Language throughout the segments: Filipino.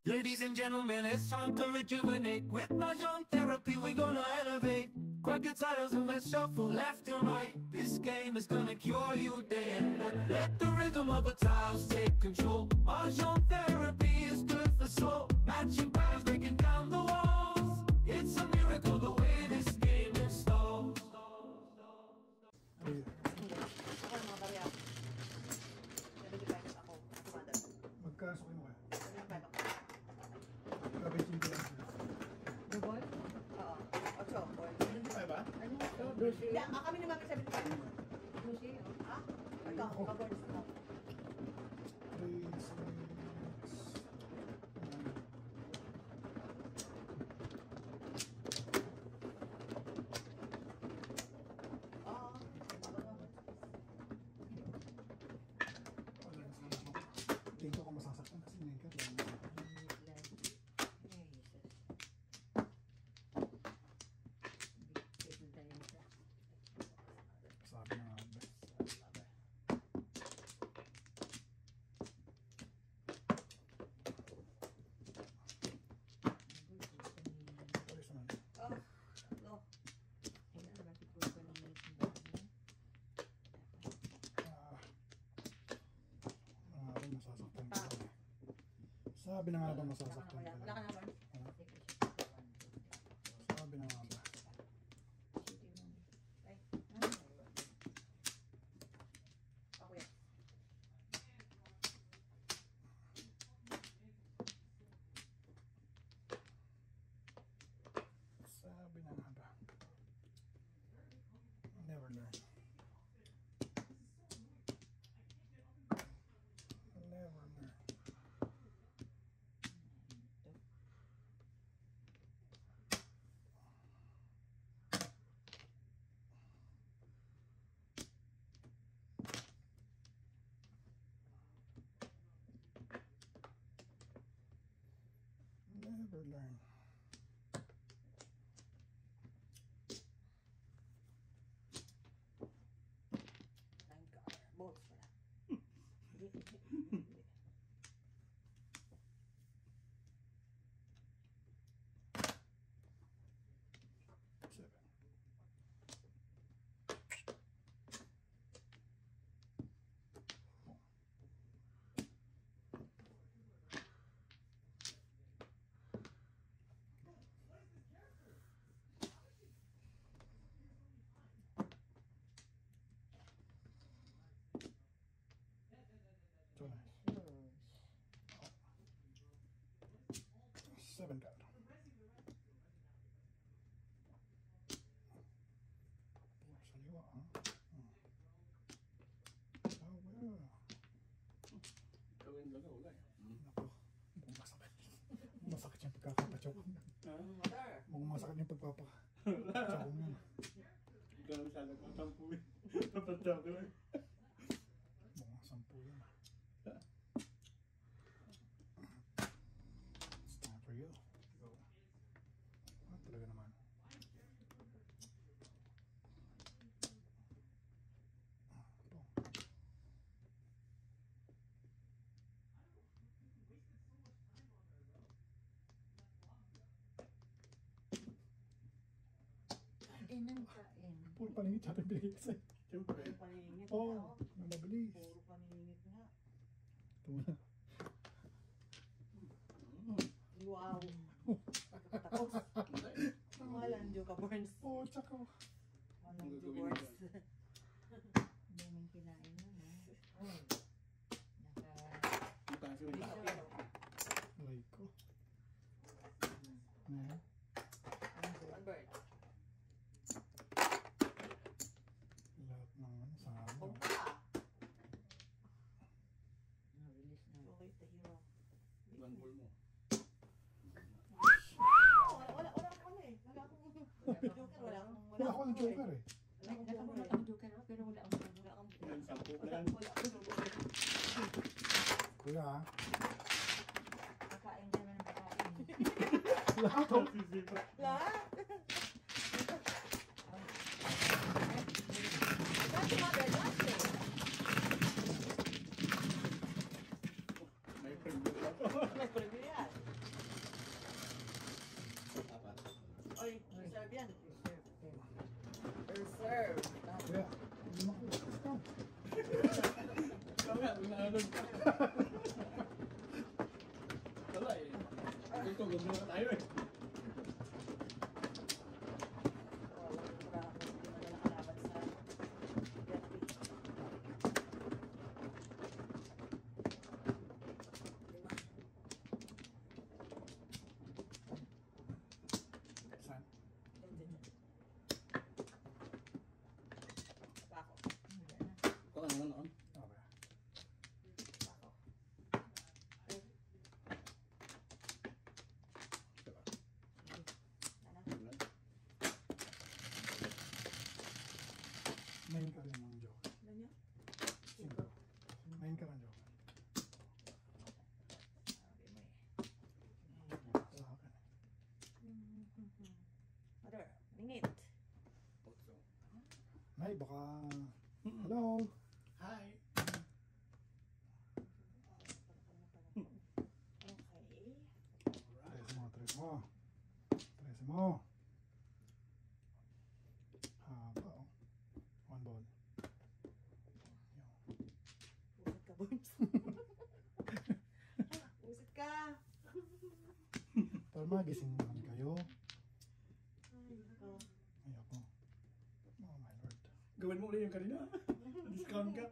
Ladies and gentlemen, it's time to rejuvenate. With Mahjong therapy, we're gonna elevate. Grab your titles and let's shuffle left and right. This game is gonna cure you day and night. Let the rhythm of the tiles take control. Mahjong therapy is good for soul. Matching patterns, breaking down the walls. It's a miracle the way this game installs. Hindi. Ako ng mga barya. Nabigay ako. Mother. Magkasok mo kaya? Nabigay ako. Kabitin ko lang sila. The boy? Oo. 8. Boy. Ay ba? Ano ito? Lucy? Yeah, kami ni Mami 75. Lucy? Ha? Ikaw, ka-boards na. 3, 6. Tingin ko kung masasaktan kasi ngayon ka. Sabi na nga ba? Alis naman. No. Masasaktan ka. Sabi na nga ba masasaktan ka? Wala ka na ba? Sabi na nga ba? Ako yan. Sabi na nga ba? Never learn. Never learn. Never learn. Bolts pala. Seven. So nice. 7 card. Saliwa, ha? Oh, well. Gawin lang wala eh. Naku, mukhang masakit. Masakit yung pagkakapachok. Mother. Mukhang masakit yung pagpapachok mo. Ikaw na masyadong matampu eh. Napatap ko lang. Mukhang 10 yun. It's time for you. Go. Ah, talaga naman. Ito. Kain ng kain. Puro paningit sa ating binigay sa'yo. Siyempre. Puro paningit Oo, na. na mabilis. Puro paningit na. Ito na. Wow. Tapos. Walang Joka Burns. Oo, tsaka. Walang Joka Burns. Daming kinain na na. Itaas ko yung tapia. Aray ko. Ayan. One bird. Lahat ng ano, sama. Release na. Okay, the hero. One ball mo. Wala akong eh. Wala akong joker. Wala ako ng joker eh. Wala akong joker pero wala akong Yan, 10 na yan. wala akong joker. Kuya ha. Pagkain ka naman ng pagkain. Lahat. Sisipa. Lahat? That's mother, that's it. May premyo na to. May premyo yan. Ito, ganda na tayo eh. Saan? Ito ka naman noon. Okay. Main ka rin ng joke. Main ka ng joke. Sa akin. Mother, lingit. Nay, baka... Hello? Hi. Okay. Tres mo. Tres mo. Haba, oh. One ball. Pusit ka, Bones. Pusit ka. Tama, gising naman kayo. Ay, ikaw. Ayoko. Oh my lord. Gawin mo ulit yung kanina. Discount ka.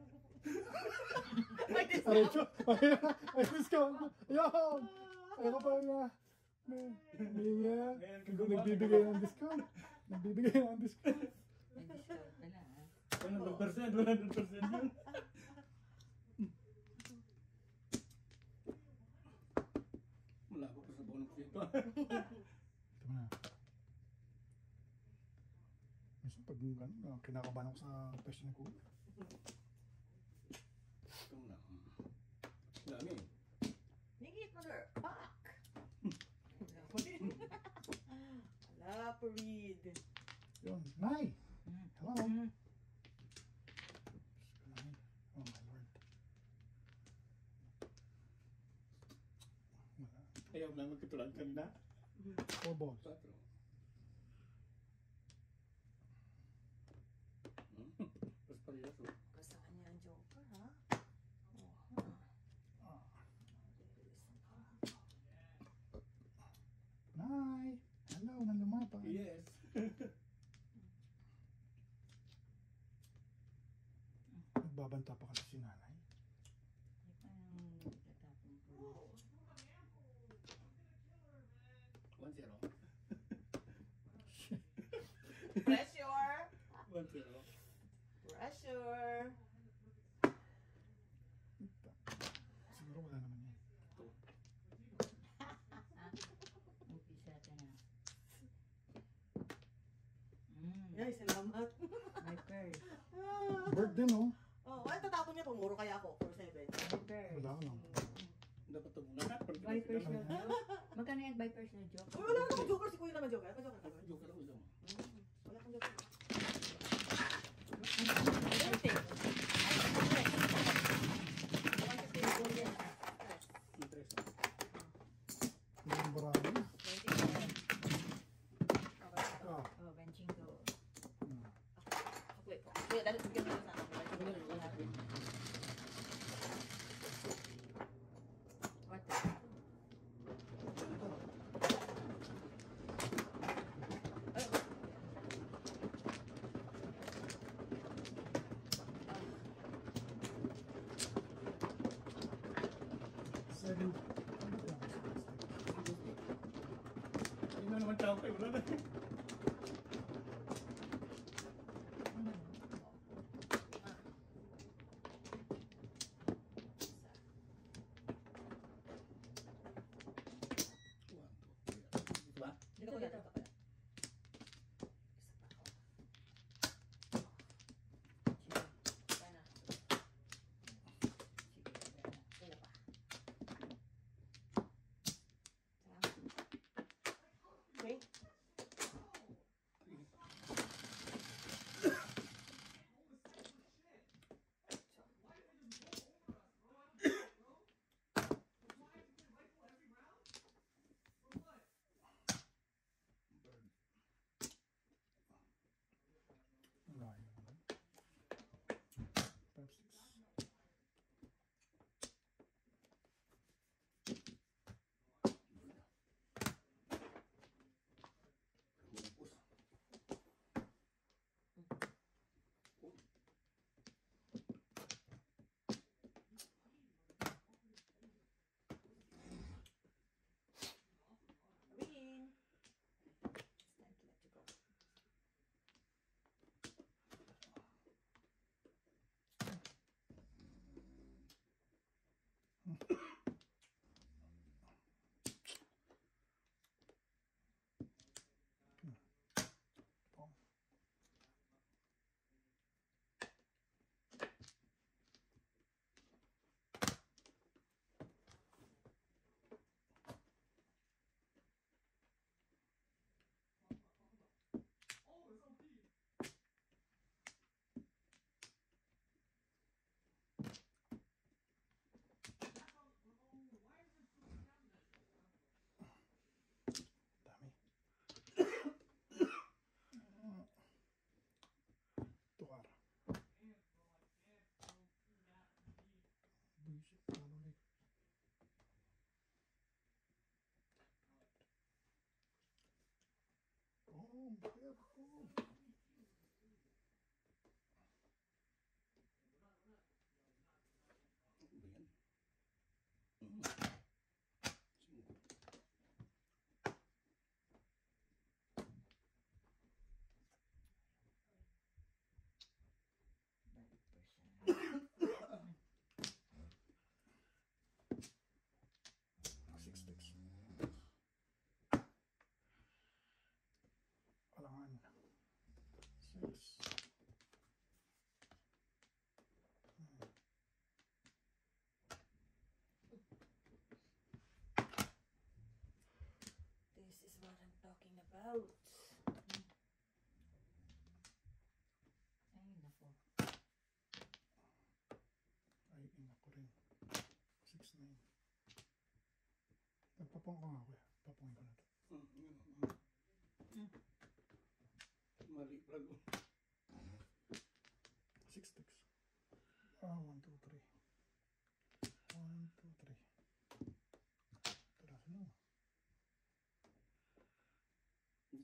May Aray ko! Ay, discount! Ayun! Ayoko pa nga. Hindi nga. Nagbibigay ng discount. Nagbibigay ng discount. May discount na lang, ha? 100% yun. Malabo pa sa bonus dito. Ito na. Minsan pag kinakabahan ako sa question ni Kuya. Ito na. Dami. Lingit, mother. Back. Ala, Parid. Yun. Nay! Hello? Mm. Oh my lord. Wala. Ayaw na magkatulad kanina. 4 balls. 4. Tapos parehas oh. Kasaan niya ang joker, ha? Nay! Hello, nalumapa. Yes. Nagbabanta pa kasi si nanay. Hindi pa yung tatapon ko. 1-0. Pressure. 1-0. Pressure. Siguro wala naman yan. Umpisa ka na. Ay, salamat. My first. Bird din, oh. Oh, ano tatapon niya? Pumuro kaya ako. 4-7. My first. Wala ka lang. Dapat ito muna. By personal joke. Magkano yan by personal joke? Uy, wala naman joker. Si Kuya naman joker. Ano joker ka ba? Joker ako ito. Wala kang joker. Interest. Yung barami. Ah. Oh, benching ko. Wait, Kuya, dahil bigyan mo na sa akin. What? Seven. Hindi na naman tao kayo. Wala na. Diba? Dito ko yan. Dito ko yan. Sige, wala na. Okay. Careful. Careful. Six sticks. Alangan. Six. This is what I'm talking about. Ay, nako. Ay, ina ko rin. 6-9. Nagpapong ko nga ako eh. Papungin ko na ito. Mali pala. 6 sticks. 1, 2, 3. 1, 2, 3. Tara, ano?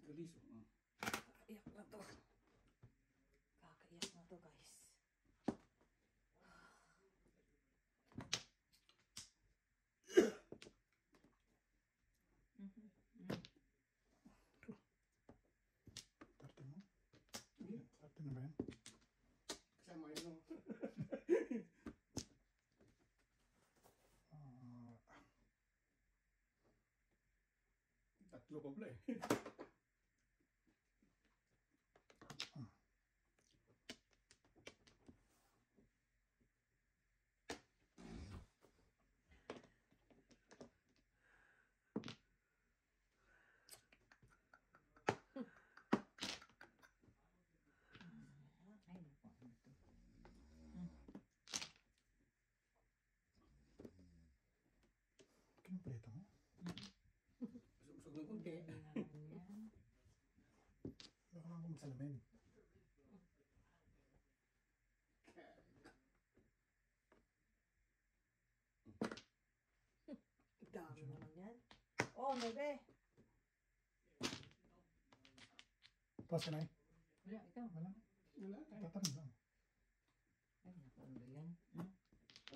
Kaliso. Kakaiyak na to. Kakaiyak na to, guys. Tarte mo? Tarte na ba yan? Kasama yun. Tatlo ko pala eh. Ay, nako. Ano to? Kinumpleto mo? Usog ng kunti. Kailangan yan. Baka lang ako magsalamin. Dami naman yan. Oh, 9. Pass ka na eh. Wala, ikaw. Wala. Wala. Tatanong lang. Ay, nako. Ano ba yan?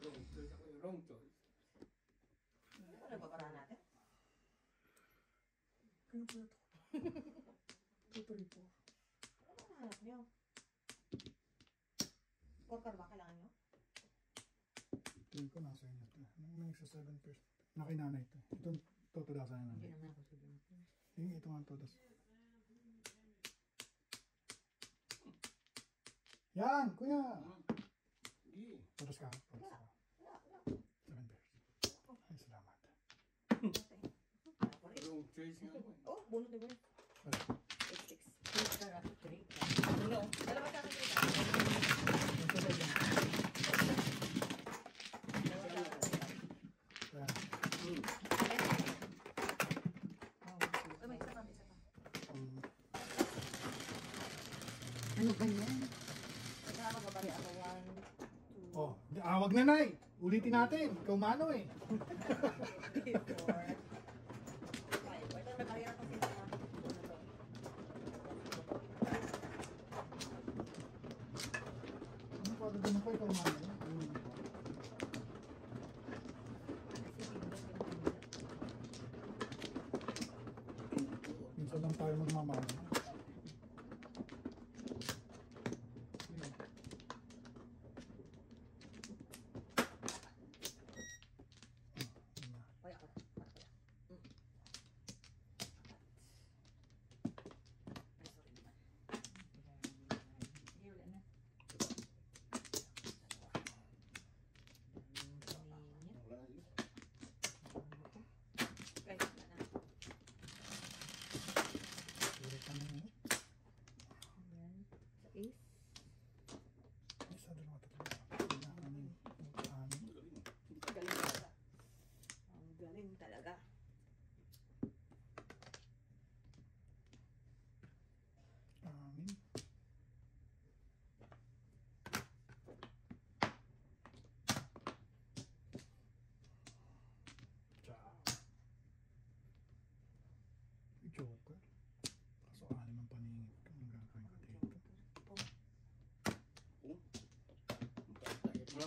Wrong choice ako. Wrong choice. Ano ba para natin? Kinumpleto ko. 2, 3, 4. Ano ba hanap nyo? 4 ka ba kailangan nyo? Tingin ko nasa inyo ito. Nang sa 7%. Nakinanay ito. Ito, tutudasan na Hindi nanay. naman ako sabihin ko. Tingin ito nga tudas. Yan! Kuya! Sige. Tudas ka. Tudas ka. Wala, wala. 7 pairs. Ay, salamat. Wrong choice nga ako eh. Oh, bunot na bunot. Wala. 6. Three ka, ako three ka. Ano? Dalawa sa akin dito. Yung tuloy yan. Dalawa sa akin dito. Yan. Oh, Ay, may isa pa, may isa pa. ano ba yan? Ito ako babari ako. 1, 2, Oh, wag na nay. Ulitin natin. Ikaw mano eh. 3, 4, 5. Ito may barrier akong sila. Ano pa gagawin ko ikaw mano eh. Minsan lang tayo magmamano. Kaya ako. Ay, sorry naman. Sige, wala na. Kaninit. Wala na yun. Kaya wala na. Ulit ka na yun. Ayan. Sa ace. Isa, dalawa, tatlo. Anim. Anim. Galing talaga. Ang galing talaga. Anim. Ciao. Joker. Kaso anim ang paningin.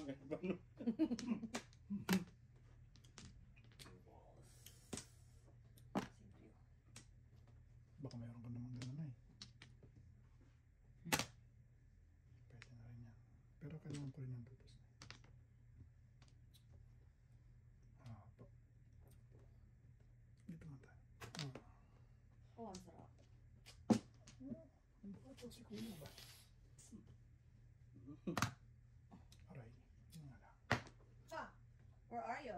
Ganyan ba, no? Baka mayroon ka naman gano'n na eh. Pwede na rin yan. Pero kailangan ko rin yung tutos na. Pa. Dito nga tayo. Oh, ang sarap. Ano ba ito si Kuya ba? Aray. Yun nga lang. Ah, where are you?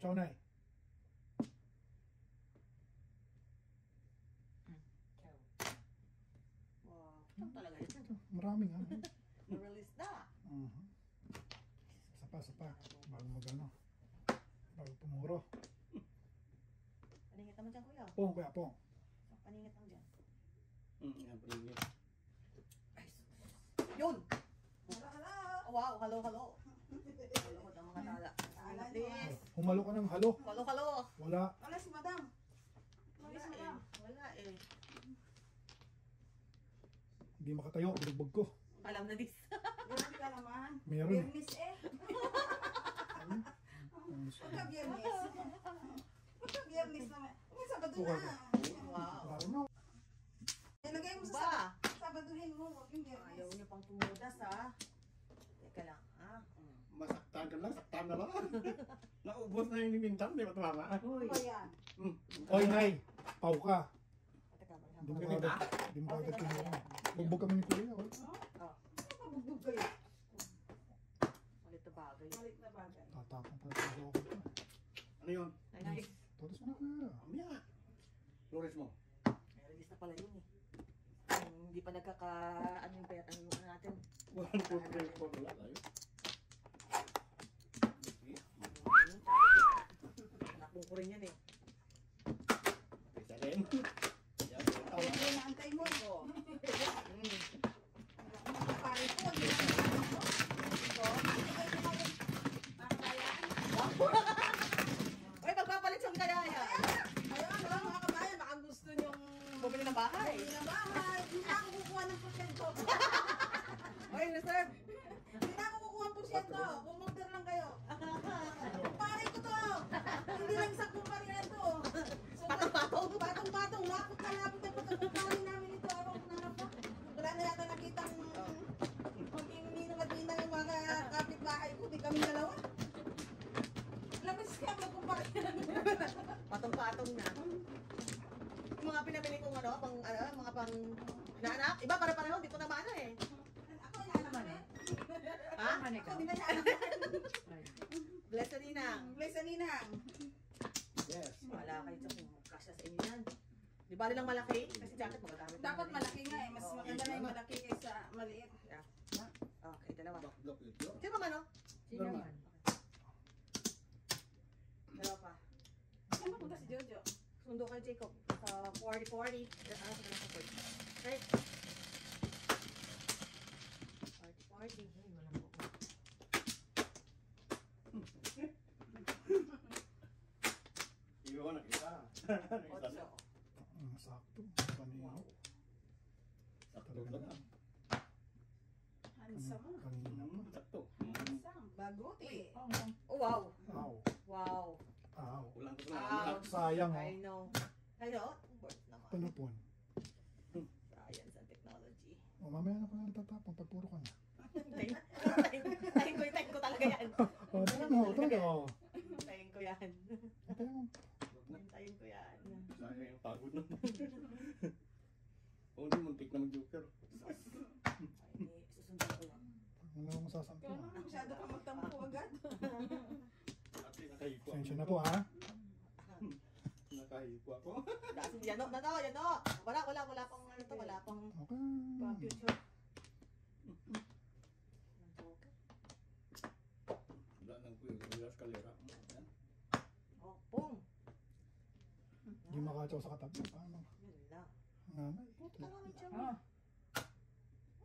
Ciao, Nay. Wow, ito talaga yun. Marami nga. Na-release na. Isa pa. Bago magano. Bago pumuro. Paningit naman dyan, kuya. Pong, Kuya Pong. Paningit naman dyan. Yan, pringit. Ay, yun! Hello! Wow, hello, hello. Hello, ang mga tala. Please. Humalo ka ng halo. Hello, hello. Wala. Wala si madam. Wala eh. Wala eh. Hindi makatayo. Bilugbog ko. Alam na dis. Grabe ka naman. Meron eh. Biyernes eh. Ang Pagka biyernes. Pagka biyernes naman. May Sabado Okay. na. Wow. Ano? Ilagay mo sa Ba? Sabaduhin mo. Huwag yung biyernes. Ayaw niyo pang tumudas ha. Teka lang ha. Masaktan ka lang, saktan na lang. Naubos na yung mintan, di ba tumama? Uy. Ano ba yan? Oy, Nay. Pau ka. Teka, may Hindi mo hanggang. kagad. Hindi mo kagad tumuro. Bugbog kami ni Kuya. Oh. Mabugbog kayo. Malit na bagay. Malit na bagay. Tatapon pa sa ako. Ano yun? Nice. Todos mo na Kuya. Mamaya. Flores mo. May release na pala yun eh. Hindi pa nagkaka... Ano yung pera? Ano yung ano natin? 1.34 wala tayo. Nakbong ko rin yan eh. Isa rin. Yan. Kaya mo naantay mo. Mm. Pare ko. Hindi na ako. Ito. Nakakayaan. Uy, magpapalit siyang kaya yan. Ayun, mga kabayan. Baka gusto niyong Bumili ng bahay. bumili ng bahay. Hindi na ako kukuha ng porsyento. Uy, reserve. Hindi na ako kukuha ng porsyento. Bumorder lang kayo. Pare ko to. Hindi lang isang kumpanya to. So, Patong-patong. Patong-patong. Lapot na lapot ang pagkakumpanya namin ito. Ewan ko na po. Wala na yata nakitang maging ninong at ninang yung mga kapitbahay ko. Di kami dalawa. Labas kaya magkumpanya. Patong-patong na. Yung mga pinabili kong ano, mga pang inaanak. Iba pare-pareho, hindi ko na maano eh. Ako yung anak eh. Ha? Ako di ba yung anak? Bless na ninang. Bless sa ninang. Yes. Wala kayo dyan kung kasya sa inyo yan. Di bali lang malaki, kasi jacket magagamit. ng Dapat malaki. malaki nga eh. Mas maganda na yung malaki kaysa maliit. Okay, dalawa. Bakla ko ito. Sino bang ano? Normal. Dalawa pa. Saan punta si Jojo? Sundo kay Jacob sa 40-40. That's ano sa kanila support. Right? 40-40. Ay, walang buko. Iyo ko nakita. Otso. Sakto. Kanina. Sakto Talaga lang. naman. Handsome mo. Kanina pa. Sakto. Handsome. Baguti. Oh, wow. Aw. Wow. Aw. Kulang ko Ow. Sayang I oh. know. Hello? Birth naman. Panupon. Science and technology. O mamaya na pala natatapon pag puro ka na. Tayin ko talaga yan. O, talaga mo. Talaga o. Tayin ko yan. Ito yung Tayin ko yan. Sayang yung pagod na. O, hindi muntik na mag-joker. Ay, susunod ko yan. wala akong masasampi. Kaya naman masyado ka magtampo agad. Ate, nakahipo ako. Pasensya na po ha. Nakahipo ako. Yan o. Wala pang ano to. Wala pang Okay. future. Wala nang kuya. Wala sa kalera. Yan. Oh, boom. Hindi makatsaw sa katabi. Paano? Yun lang. Nanay. Puta lang ang tiyan mo.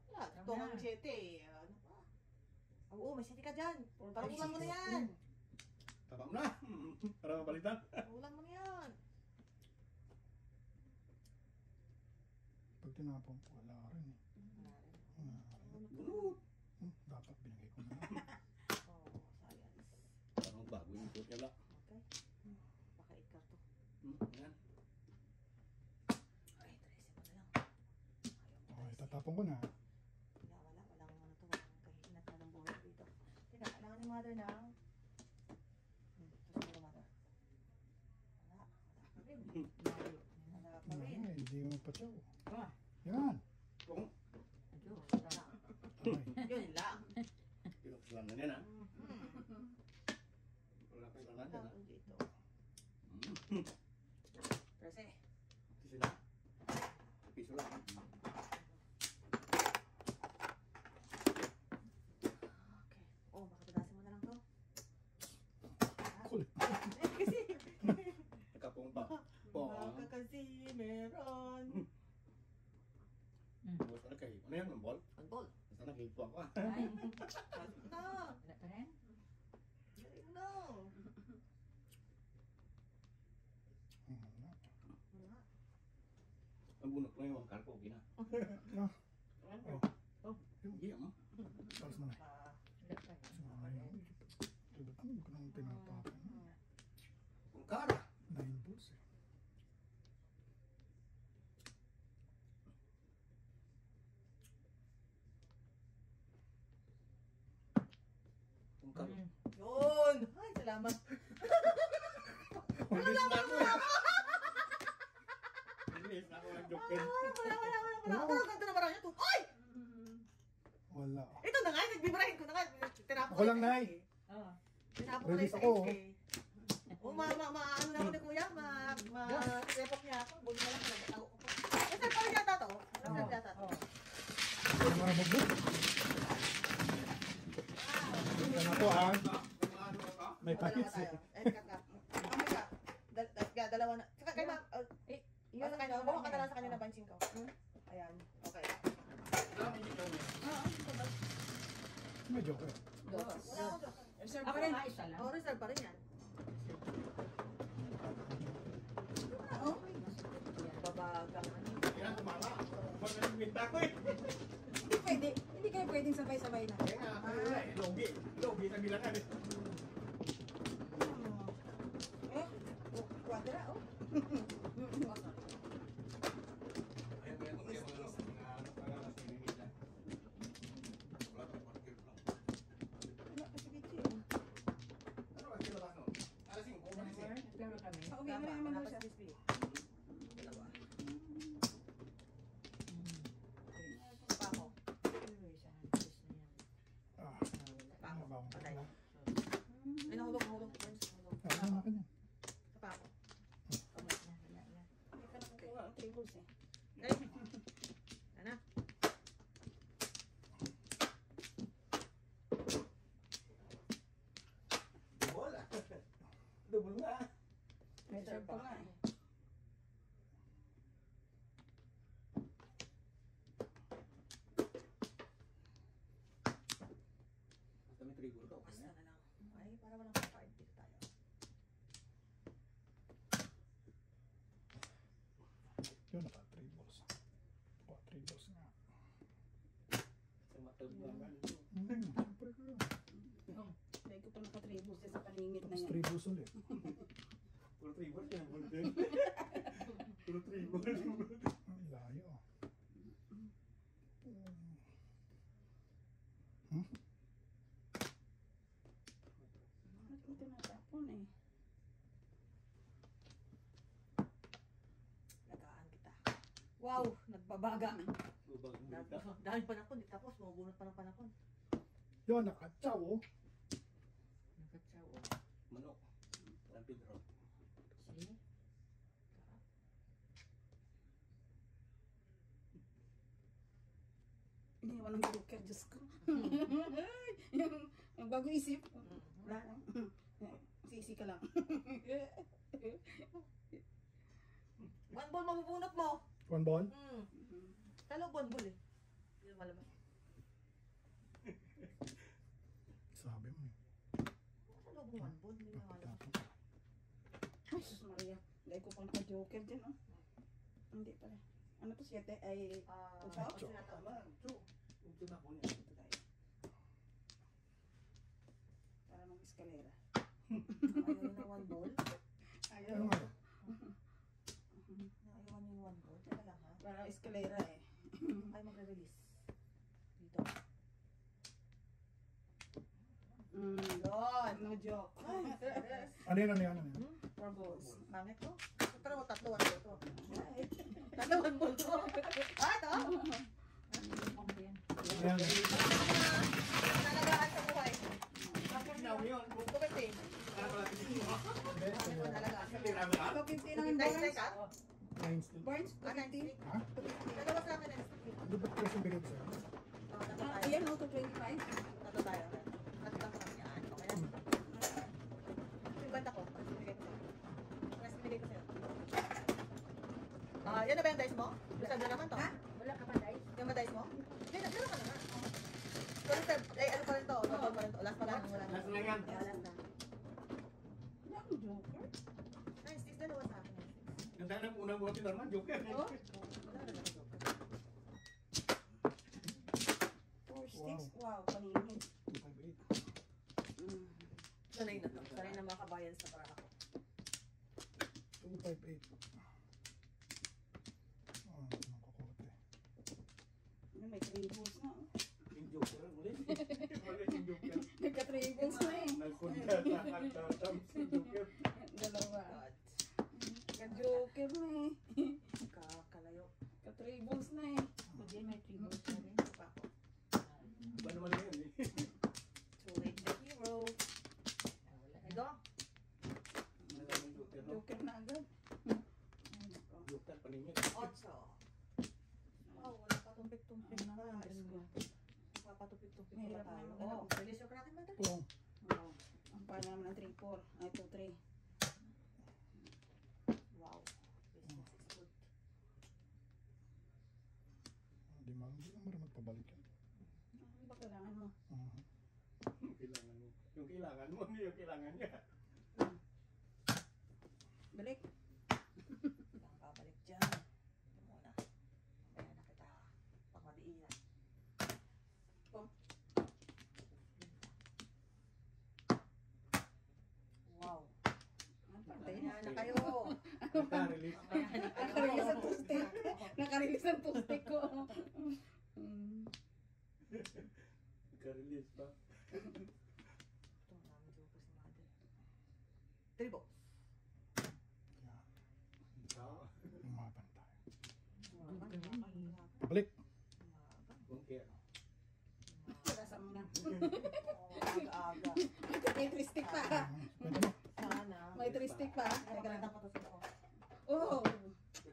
Wala. Ito ang 7 eh. Ano pa? Oo, may 7 ka dyan. Parang ulan mo na yan. Taba mo na. Para mapalitan. Ulan mo na yan. Pag tinapon po, wala rin eh. Wala rin. Wala rin. Bunot. Dapat binigay ko na. Oh, science. Parang bago yung ito kaya. Okay. Baka ikaw to. Yan. Ay, trace mo na lang. Ayaw mo. Okay, tatapon ko na. Wala. Walang ano to. Walang kahinat na ng buhay dito. Teka, kailangan ni mother na. Gusto mo mother? Wala. Wala pa rin. Wala pa rin. Ay, hindi mo pa siya. Ah, Yan. Kung Diyos. Okay. Yun lang. pinakasalanan yan ha. Wala kang salanan yan ha. Tao dito. Trace. Kasi na. Piso lang. Okay. Oh, baka tunasin mo na lang to. Kulit. Kasi, Nakapong pa. Pong. baka kasi meron. Bukas na kayo. Ano yan? Ang ball? Ang ball. Basta nakahipo ako ha. Ay, Na. wala pa rin? Galing na. Wala. Wala. Ang bunot mo yung karko. Okay na. Hindi mo. Tapos mo na. Wala pa rin. Sayang. Tulad ko nang tinatapon. Kung kara. 9 balls eh. Kung kara. Yun. Ay, salamat. Bilis na ako eh. Bilis na ako ng joker. Wala. Ang ganda na parang ito. Ay! Wala. Ito na nga, nagbibirahin ko na nga. Tinapon Ako lang, Nay. Oh, Tinapon ko na Release yung ako, sa HK. O, ano na ako ni Kuya, repok niya ako. Buli na lang, nagtago ko. Reserve pa rin yata to. Reserve yata to. Ito naman ang magbuk. Yan ako ah. May packets eh. Cut ka. Dalawa na. Saka kayo ma... Yun sa kanya. Buka ka na lang sa kanya na banching ko. Ayan. Okay. May joker. Wala ako. reserve pa rin. Isa lang. Oh, reserve pa rin yan. Babagang ano. Kaya tumama. Pag nagminta ko eh. Hindi pwede. Hindi kayo pwedeng sabay-sabay na. Kaya nga, wala eh. Logi. Logi sa bilangan eh. Eh, kwadra, oh. Ayan, kaya kung kaya mga ano, pagalas na hinimita. Wala pa, parkir lang. Wala pa si Bichi. Ano ba sila ba no? Alas yung kumain siya. Pero kami. Sa uwi mo naman daw siya. Dalawa. Mm. Pa ako. Pero isa, Diyos na yan. Ah, Pa ako. nabawang ko Patay. na. Ay, nahulog. Nahulog. Ano na kanya? Pa ako. Wala na, wala na. Hindi ka nakukuha ang tables eh. Okay. Ano? Double ah. Double nga. Reserve pa nga eh. Basta may trigger daw. Basta na lang. Ay, para walang card dito tayo. Yun, naka 3 balls. Oh, 3 balls nga. Sa matagbangan. Siyempre ko yun. Dahil ko pa naka-tables sa paningit na Tapos yan. 3 balls ulit. Puro trigger siya. Puro trigger. Ang layo. Bakit mo tinatapon eh? Nagaan kita. Wow! Nagbabaga. Gubag multa. Dahil panapon, di tapos. Mabunot pa ng panapon. Yun, nakatsaw oh. Nakatsaw. Manok. San Pedro. See? Iniwan ng joker, Diyos ko. yung bago isip. Wala lang. Sisi ka lang. One ball mabubunot mo. 1 ball? Kalo one ball eh. Hindi na malaman. Sabi mo eh. Kalo one ball. Hindi na malaman. Ay, sus Maria. Dahil ko pang ka-joker dyan, oh. Hindi pala. Ano to, 7 ay... Ah, Ocho? ocho na to. Tama. Two. Ito na po niya. Ito tayo. Para mag-eskalera. Ayaw na one ball. Ayaw. Ano nga? Ayaw yung one ball. Teka lang ha. Para eskalera eh. Ay, magre-release. Dito. Doon. No joke. Ano yan, ano yan, ano yan? Four balls. Pangit to. Pero mo tatlo one ball to. Tatlo one ball to. Ah, ito? Ayan. Nalagaan sa buhay. Now yun. Bukit eh. Para pala Hindi, ito yan. Nalagaan. Hindi namin lahat. Ito 50 lang yung Nice, Burns. nice ah. 9 still. Burns, Ah, 250. Ha? Dalawa sa akin eh. Di ba kasi bigay ko sa'yo? Tatlo tayo. Ayan, no, 225. Tatlo tayo. Tatlo lang kami. Yan. Okay na. Yung banda ko. Mas binigay ko sa'yo. Mas binigay ko sa'yo. Ah, yan na ba yung dice mo? Gusto na naman to. Ha? Wala ka pa, Day? Yung ba dice mo? Hindi, nagdala ka na nga. Pero sir, ay ano pa rin to? Double pa rin to. Last pa lang. Wala na. Last na yan. Wala na. Yung joker. Nice, six dalawa sa akin. Yung tayo ng unang bote naman, joker. Oh, Wala na naman joker. 4 sticks. Wow, paningin. 258. Sanay na to. Sanay na mga kabayan sa parang ako. 258. Oh, anong kukulit eh. Ano, may 3 balls na. oh. Yung joker, ulit. Ulit yung joker. Nagka 3 balls na eh. Nagpunta sa thumbs yung joker. Dalawa. God. Nagka-joker na eh. Kakalayo. Nagka 3 balls na eh. Kundi may 3 balls na rin. Pa ako. Ba naman yun eh. Too late the hero. Ito. Maraming joker, no? Joker na agad. Ay, nako. Joker, paningin. Otso. Wow, wala pa tumpik-tumpik na. Papatumpik-tumpik na ba Mahirap tayo? naman. Oh, release yung natin, Mother. Oo. Wow. Ang pa naman ng 3-4. Ay, 2-3. Wow. Business is good. Hindi mo magpabalik yan. Ano ba kailangan mo? Yung kailangan mo. Yung kailangan mo, hindi yung kailangan niya. Balik. Hindi kang babalik dyan. Ito muna. Mamaya na kita. Pagmadiinan. Oh. Wow. Ang pantay Mamaya na. na kayo. Nagka-release. Nakarelease ang two-stick. Nakarelease ang two-stick ko. Nagka-release ba? Ito, namin joker si Mother. Tribo. Yan. Oo. Umaban tayo. Umaban. Pabalik. Joker. Pagkasa mo na. Aga-aga. May 3 stick pa. Pwede mo. Sana. May 3 stick pa. Ay, maganda pa to sa ako. Oh.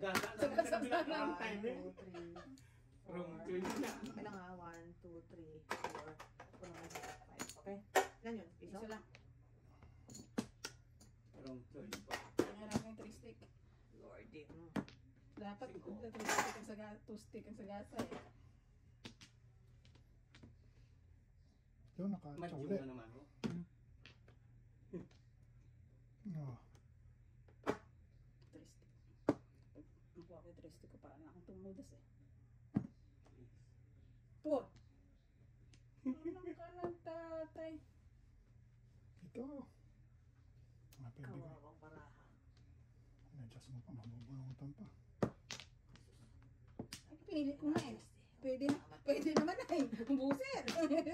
Ang time eh. 2, 3, From 20 na. Kailangan 1, 2, 3, 4. Ito naman 5. Okay? Ilan yun? Piso? Isa lang. From 20 pa. Kailangan yung 3 stick. Lordy. Dapat 3 stick ang sagasa. 2 stick ang sagasa eh. Yun, naka-chocolate. Madyo na naman. Oh. Oh. 3 stick. Nakuha ko yung 3 stick ko para na akong tumudas eh. 4. Anong ka ng tatay? Ito. Mapibigay. Kawawang paraha. Na-adjust mo pa, mabubunutan pa. Ay, pinili ko na eh. Pwede naman na eh. Buser.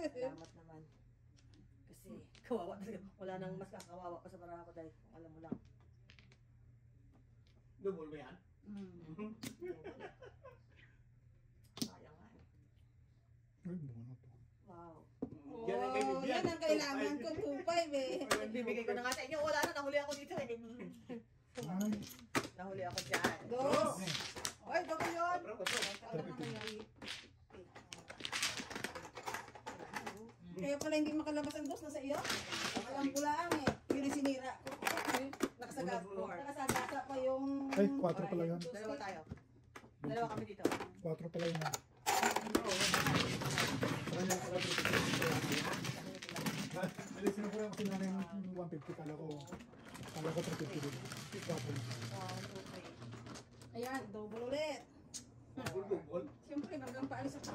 Salamat naman. Kasi kawawa talaga. Wala nang mas kakawawa pa sa paraha ko dahil kung alam mo lang. Double ba yan? Sayang nga eh. Ay, buno to. Wow. Oh, yan ang kailangan ko. 2.5 eh. Bibigay ko na nga sa inyo. Wala na. Nahuli ako dito eh. Ay. Nahuli ako dyan. Dos. Ay, double yun. Pero ito. Ano naman yung Kaya pala hindi makalabas ang dos na sa iyo. Alam ko lang eh. Yun ang sinira ko. nakasagat? Nakasagasa pa yung... Ay, 4 pala yun. Dalawa tayo. Dalawa kami dito. 4 pala yun. Alisin ko lang kasi na yung 150. Kala ko 350 din. 4 na. 1, 2, 3. Ayan, double ulit. Bubol. Siyempre, hanggang paalis ako.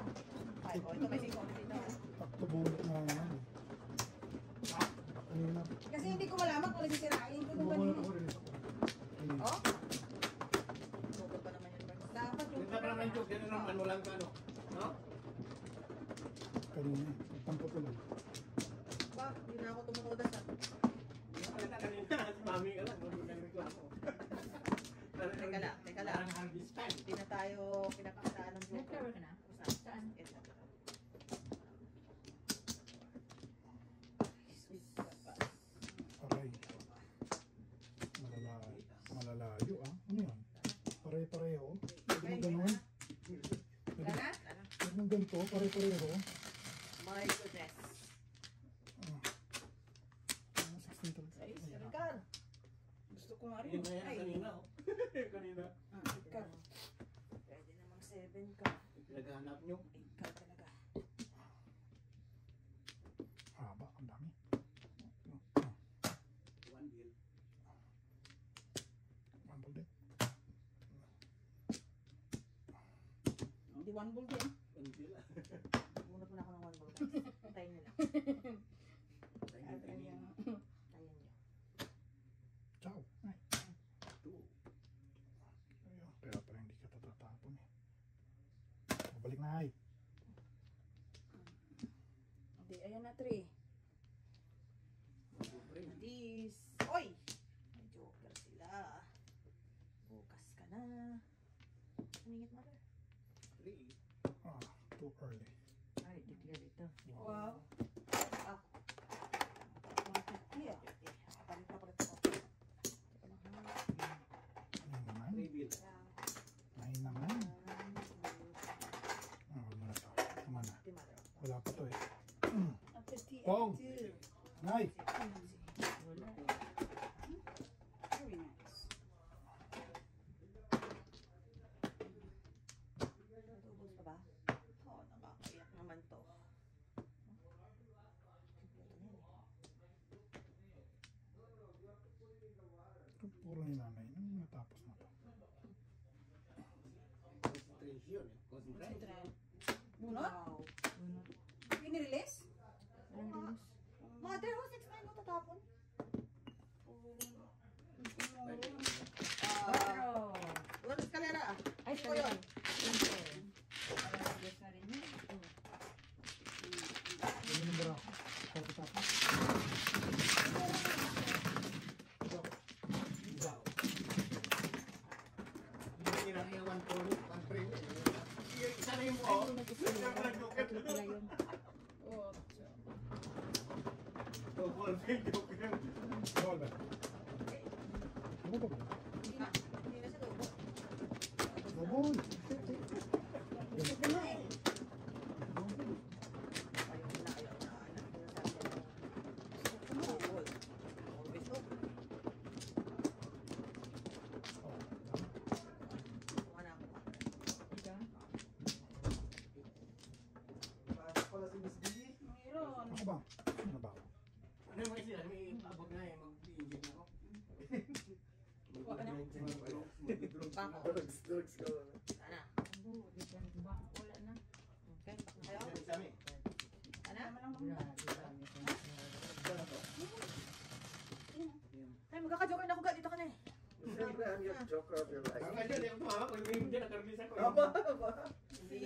Ay, oh, ito may singkong dito. Takto bulot na yan. Kanina. Kasi hindi ko malaman kung nasisirain ko na ba Bubulot niya. ako rin. Oh? Bukod pa naman yun, Bert. Dapat yung... Ganda pa naman yung ganun naman, walang ano. No? Kanina. Tampo ko lang. Ba, hindi na ako tumutudas ah. Kanina, mami ka lang, huwag kang reklamo. Teka lang, teka lang. Parang harvest time. Hindi na tayo pinakakitaan ng joke. Nag-cover ka na? Saan? Saan? Ito. Aray. Malalayo ah. Ano yan? Pare-pareho. Huwag mo ganun. Wala na? Huwag mo ganito. Pare-pareho. My goodness. Ah, 16 talaga. Ay, Ayan. Ricar. Gusto ko nga rin. Yun na yan, Ay, kanina. Oh. Kanina. Ricar. Pwede namang 7 ka. Pinaghanap nyo. Ricar talaga. Haba. Ang dami. One bill. Mambol din. Hindi one ball din. One bill. Muna po na ako ng 1 ball guys. Tayo nila. Thank you, Ay, Tayo nyo. Ciao. Ay. Two. Ayun. Kaya pala hindi ka tatatapon eh. Balik na ay. Hindi, ayan na 3. Nadis. Oy! May joker sila. Bukas ka na. Umingit mother. Three. Ah, too early. Ay, declare ito. Wow. Ah, 150 ah. palit na palit ako. Teka lang ha. Ayun naman. Three bill. Ayun naman. Ah, wag mo na to. Tama na. Di mother. Wala pa to eh. Ang 50. Pong! Nay! Wala. Very nice. Natubos pa ba? Oo, nakakaiyak naman to. Kompleto na yan eh. Puro ni nanay. Nung natapos na to. Concentration. Concentration. Bunot? Wow. Bunot. Pinirelease? Walang rilis. Mother, who's next time mo tatapon? Pero, Walang eskalera ah. ay, Ito yun. Siyempre. Para sa rin yun. Ganyan yung bara. Kaya tapos. Wow. Hindi na yung one for one free. Isa na yung buo. Pala yun. Double pay joker. Bawal ba? Ano ba ba? Hindi na siya tubo. Bawal! Ito na eh. Ayaw na. Tubol. Always hope. Kuha na ako. Ika? Mayroon. Ako ba? Ano ba? Ano yung mga sila? May abot na eh. Mag-i-inject na ako. Wala na. Sana. Buo, di ba? Ba? Wala na. Okay, back na kayo. Dami. Ano? Tama lang Wala. naman. Di ba? Ay, magkaka-joker na ako dito ka na eh. Ang nga dyan, yung tumama. Pag may dyan, nakarmis ako.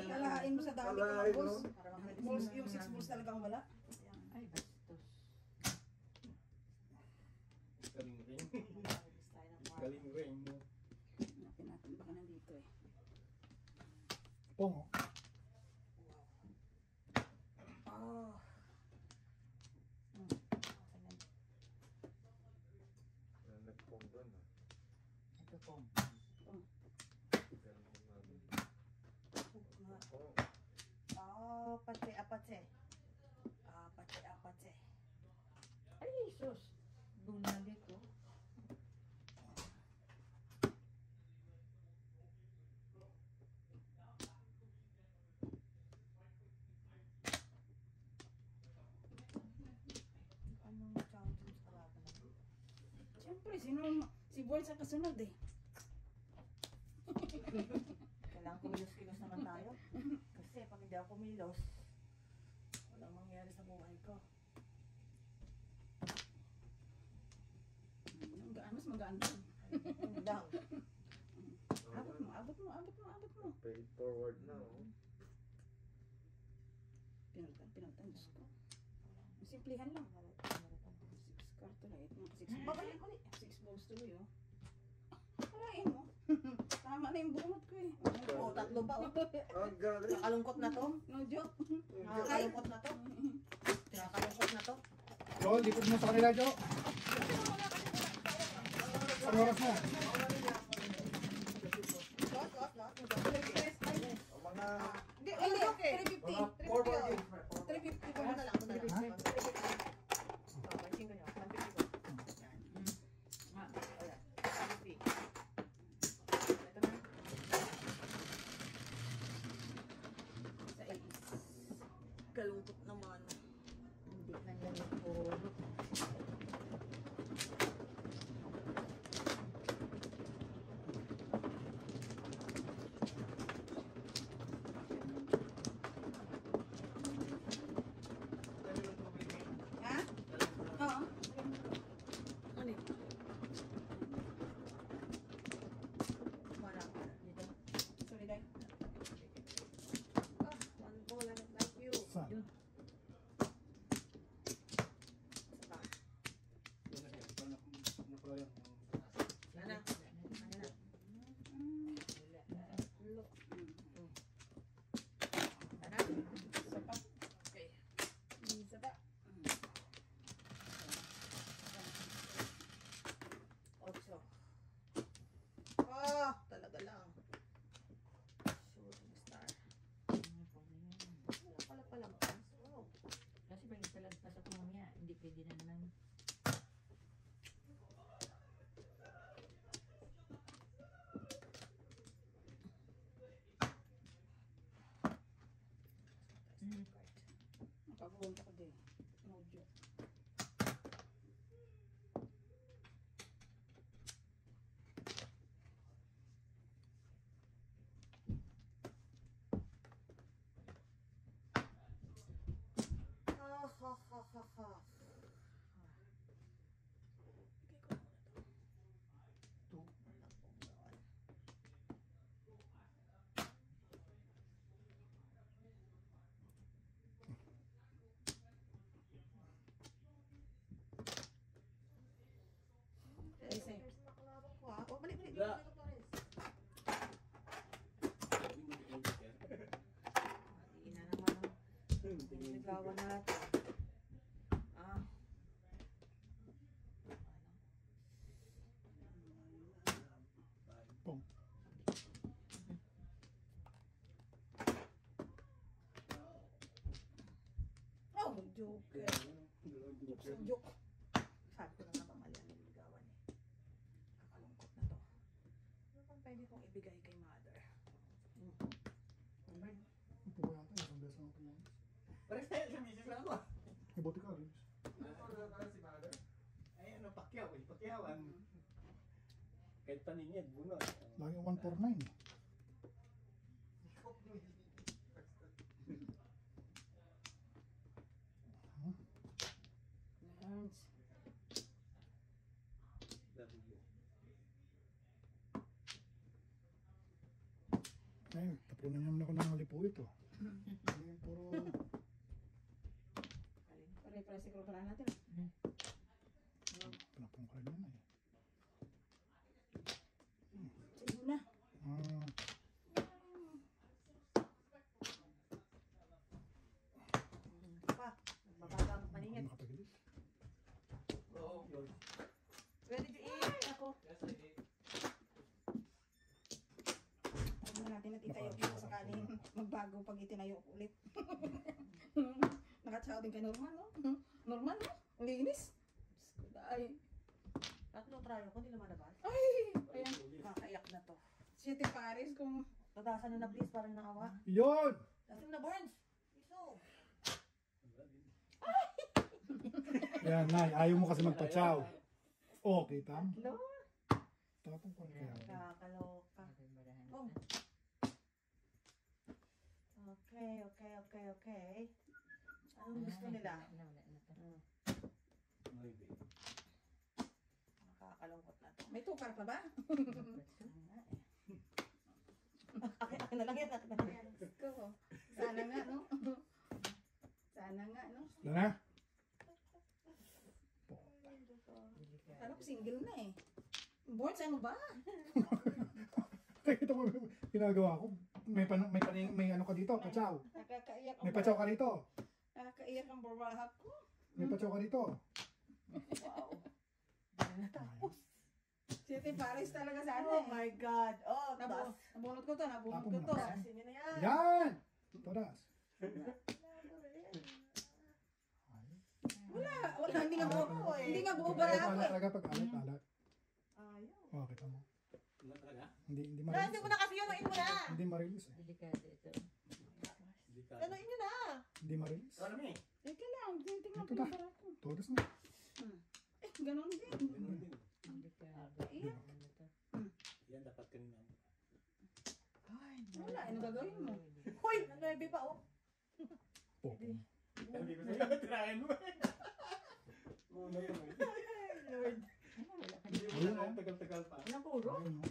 Alahain mo sa dami ng balls. Para mga Balls, yung 6 balls talagang wala. Ay, bastos. Galing rin. tayo ng mga Galing rin. Hanapin natin baka nandito eh. Pong oh. Oh. Ito po. apatse, apatse. Apatse, apatse. Ay, Jesus. Bunali ko. Anong challenge sa laban na? Siyempre, si Boy sa kasunod eh. Kailangan Kailangan kumilos-kilos naman tayo. Kasi pag hindi ako kumilos, walang mangyari sa buhay ko. Ang gaan, mas magaan doon. Yun lang. Abot mo, abot mo, abot mo, abot mo. Pay forward na, oh. Pinaltan, pinaltan. Diyos ko. Simplihan lang. 6 karto na. 6 Babalik ulit. 6 balls tuloy, oh. Kalain mo. Tama na yung bunot ko eh. Oo, 3 ba? Oh. Ang galing. Nakalungkot na to. No joke. Nakakalungkot na to. Nakakalungkot na to. Jo, likod mo sa kanila, Jo. Ang oras na. Los. Ang mga... Hindi, ano joke eh. 350. forward games, pre. 350 Ito na lang, ito na lang. Ha? Pansin ko nyo, 150 ko. Yan. Ayan, 150. Ito na. Sa 8. Kalungkot naman. Hindi man lang yung puro. Ha? Oo. Ano eh? Wala. Dito. Sorry, Day. Ah, one ball, I don't like you. Saan? Yun. Saka. Ano na? Ano na? Look. Ano? Isa pa. Okay. Isa pa. 8. Ah, talaga lang. Shooting star. Wala pala palagpas. Wow. Kasi pag italagpas ako mamaya, hindi pwede na naman. Nakabunta ko din. No joke. Ha. Isa. Oh, balik. Wala. Hindi na naman ang ligawan natin. Ah. Pong. Oh, joke. Joke. Sabi ko lang naman mali ang ligawan eh. Kakalungkot na to. Ano bang pwede kong ibigay kay mother? Ang puko yata, isang beses lang pumunta. Pares tayo sa misis na ako. May bote ka, Riz. Ano si mother? Ay, ano, pakyaw eh. Pakyawan. Kahit paningid, bunot. Lagi 149 eh. Hands. Ay, tapunan naman ako ng malipo ito. Ay, puro... Pare-pare siguro pala natin. Pinapong ka rin yan eh. Sige na. Ah, Pa, mabaga ang paningin. nakatagilis. Oo, yun. Ready to eat? Ako. Yes, I did. Huwag na natin natitayo dito sakaling magbago pag itinayo ko ulit. Nakatsaw din kay Norman, no? Norman, no? Ang linis. Diyos ko, ay. 3 try ako, hindi lumalabas. Ay! Ayan. Kakaiyak na to. City Paris kung... Tatasan nyo na please, parang naawa. Yun! Tasim na Burns! Iso! Yan, Nay. Ayaw mo kasi magpachaw. Oh, kita mo. No? Tapong ko na kaya. Kakaloka. Nakabarahan Oh. na. Okay. Anong gusto nila? Wala na to. Nakakalungkot na to. May tukar pa ba? Akin na lang yan. Ko. Sana nga, no? Sana nga, no? Wala na? Ano ko single na eh. Boards, ano ba? Ito mo ginagawa ko. May ano ka dito, pachaw. Nakakaiyak ang May pachaw ka dito. Nakakaiyak ang baraha ko. May pachaw ka dito. Wow. Siete Paris talaga sana Oh eh. my God. Oh, tapos. Nabunot ko to, nabunot Tapon ko mo to. na. Tasin nyo na yan. Yan! Todas. Wala, hindi nga buo. eh. Hindi nga buo baraha ko Alat eh. talaga pag alat. Ayaw. Oh, kita mo. Wala talaga? Hindi Nandiyan ma-release. mo na kasi yun. Ano na. Hindi ma-release eh. Delikado ito. Delikado. Ano nyo na. Hindi ma-release. Ano naman eh? Teka lang, tinitingnan Ito ko na. yung baraha ko. Todas na. Eh, ganun din. Ganun din. Delikado. Iya. Ano to? Yan dapat kanina. Wala, ano gagawin mo? Hoy, nangyaybi pa oh. Popo. Hindi ko sa'yo. Tirahin mo eh. Muna yun eh. Lord. Wala ka Hindi mo na tagal-tagal pa. Anong puro? Ayun o.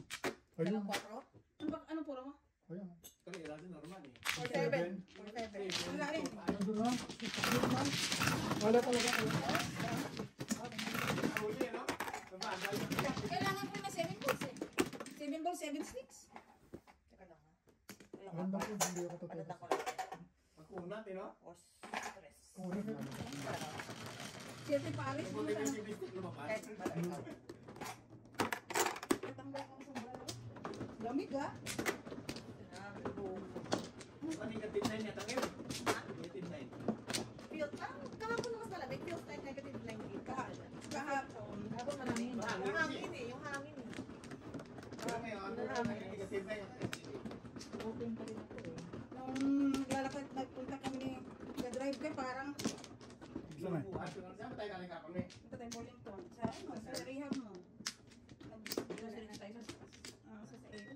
Ayun Anong o. 4? Ano puro mo? Ayun o. Kaya irado normal eh. 4-7. 4-7. Wala rin. Ito na. Ito na. Wala talaga. Huli no? Mabagal. Kailangan ko na 7 balls eh. 7 balls, 7 sticks. Teka lang ha. Alam na ko, hindi ako totoo. Palandan ko lang. Magkunat eh no? O, stress. Kung ano na. Siete Paris. Kung hindi yung bistik lumabas. Kahit malaki. Katanggal ko ang sombrero. Lamig ha? Ano yung negative 9 yata ngayon? Negative 9. Kahapon na mas malamig. Feels like negative 9 Kahapon. Kahapon malamig. Yung hangin eh. Yung hangin eh. Kaya ngayon, negative 9. open pa rin ako eh. Nung lalakad, nagpunta kami, nag-drive ka parang Saan na? Buhat ko lang. Saan ba tayo galing kapon eh? punta tayong Burlington. Sa rehab mo. Nag-grocery na tayo sa Saero.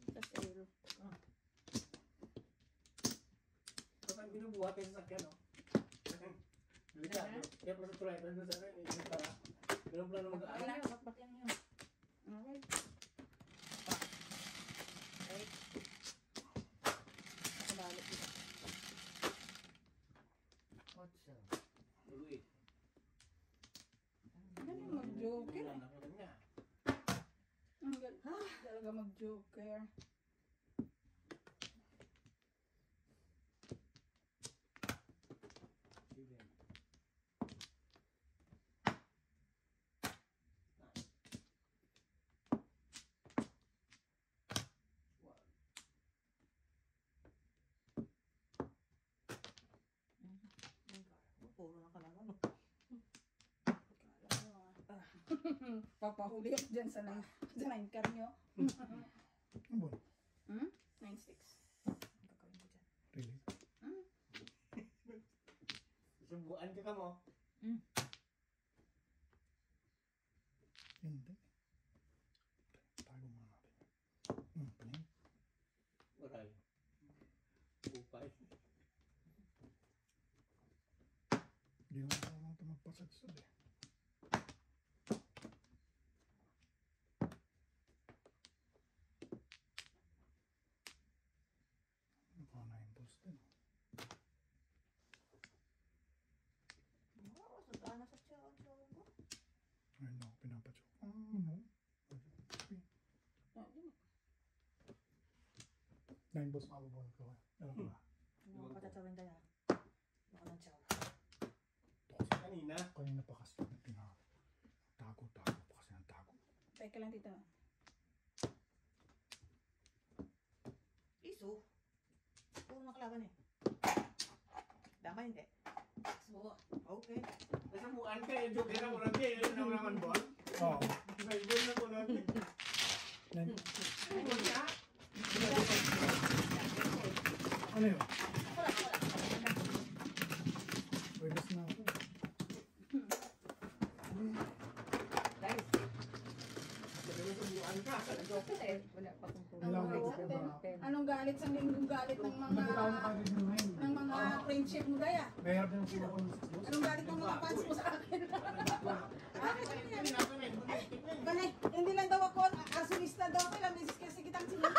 Sa Saero. Kapag binubuhat yung sasakyan no? Delikado. Kaya pa sa tulay, nandun sa akin, yung para. Ganun plano mag-aaral. Ano, bakbakyan nyo. Alright. Nakabalik dito. Otso. Uy. Galing mag-joker. Wala na ko lang niya. Ang galing talaga mag-joker. Sige. Puro na kalaman. Papahuli ako dyan sa 9 car nyo. Ano ba? 9-6. Gagawin ko dyan. Really? Subuan ka mo. Hindi. Tago muna natin. Panin. Waray. Upay. Hindi naman ako ito magpasagsad eh. Mukha na yung post din. Wow, sadaan na sa tiyan. Ko. Ayun na ako pinapatsok. Ano? 9 balls mababunod ko. Alam ko ba? Hindi mo patatsawin tayo. Ako ng tiyaw. Kanina. Kanina pa kasi tago pa kasi ng tago. Teka lang dito. Iso. Puro na kalaban eh. Dama hindi. So, Okay. Nasubuan ka yung joke na kurang din. Yun naman ball. Oo. May ball na kurang din. Ball na. Ano yun? Pwede na ako. Guys, Sabi mo subuan. Wala pa kong Wala Ang akong galit. pera. Anong galit sa linggong galit ng Hindi ko tayo nakakarinig ngayon. ng mga friendship mo gaya? Mahirap na yung sila ko sa boss. Anong galit ng mga fans mo sa akin? Banay, hindi lang daw ako arsolista daw ako, ilang beses kasi kitang sinunod.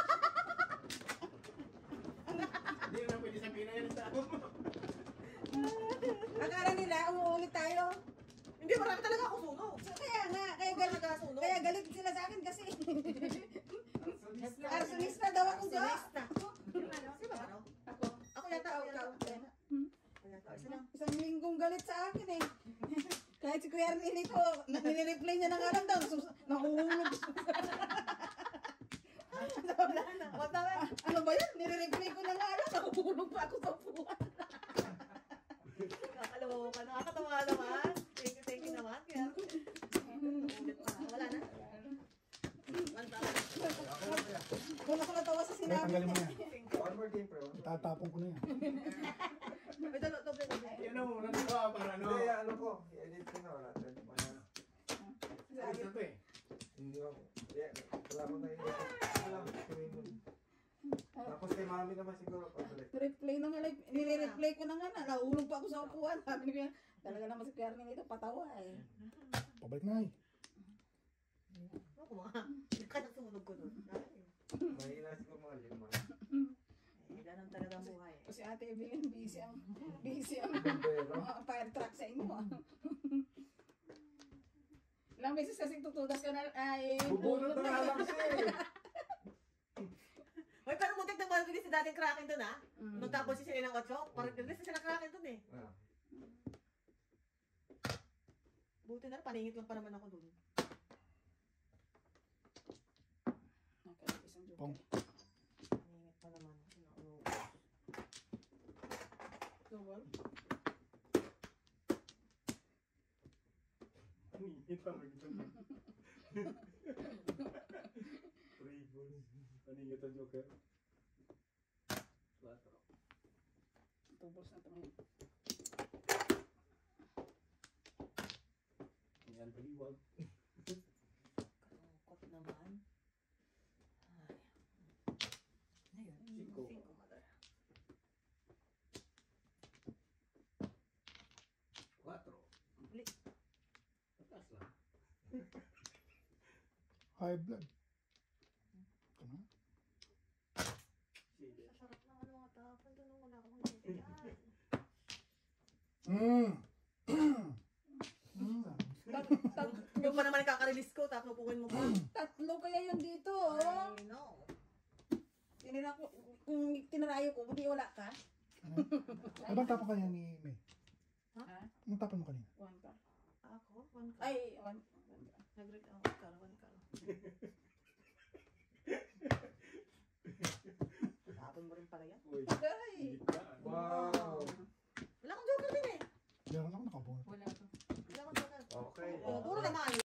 Hindi na pwede sabihin na yan sa ako. Akala nila, umuulit tayo. Hindi, marami talaga ako sunog. So, kaya nga, Sunog. kaya galit sila sa akin kasi arsolista daw ako daw. Arsolista. Sino ba? Ako. Ako yata, ako yata. Ako yata. Sino? Isang linggong galit sa akin eh. Kahit si Kuya Arnili ko, nire-reply niya ng alam daw, nahuhulog. Wala na. Wag na. Ano ba yan? Nire-reply ko ng alam, nahuhulog pa ako sa buwan. Kakaloka. Nakakatawa naman. Thank you naman. Kaya, ulit pa. Wala na. Wala ko natawa sa Kaya sinabi tanggalin mo niya. yan. One more game, bro. Itatapon ko na yan. May doble. Yan o, nagagawa para ano. Hindi, ano ko. I-edit ko na. Wala tayo. Ayos na to eh. Hindi ako. Wala ko na-edit. Wala ko na-edit. Tapos kay mami naman siguro. Pabalik. Nire-reply ko na nga na, nahulog pa ako sa upuan. Sabi niya, talaga naman si Kuya Arnili ito, patawa eh. Pabalik na eh. Ako mga. Kaya sumunod ko doon. Mahina siguro mga 5. Ganun talaga ang buhay. Kasi Ate Evelyn, busy ang Bombero. mga fire truck sa inyo ah. Ilang beses kasi tutudas ka na, ay, Bubunot na lang siya eh. Hoy, pero muntik na mahal ko din si dating Kraken doon ha. Mm. Nung tapos si Selena Ocho, parang release sila Kraken doon eh. Ah. Buti na, paningit lang pa naman ako doon. Okay, isang joke. Pong. Paningit pa naman. Double. Pangingit pa mag-ito. Paningit ang joker. 4. Doubles na tumingin. Yan, paliwag. Kalungkot naman. Ay. Ayun. 5. 5, mother. 4. Uli. Tatas lang. High blood. Ito na. Sige. Sarap ng ano mga tapon doon. Wala akong nilitiyan. Yung pa naman kaka-release ko, tapos upukin mo pa. Tatlo kaya yun dito, oh. I know. Tinira ko, kung tinarayo ko, buti wala ka. Ano bang tapon kanina ni May? Ha? Anong tapon mo kanina? One ka. Ako? One ka. Ay, one ka. Nag-rate ako. One ka. Tapon mo rin pala yan. Uy. Ay! Wow. Wala akong joker din eh. Meron ako nakabunot. Wala pa. Wala akong joker. Okay. Puro naman.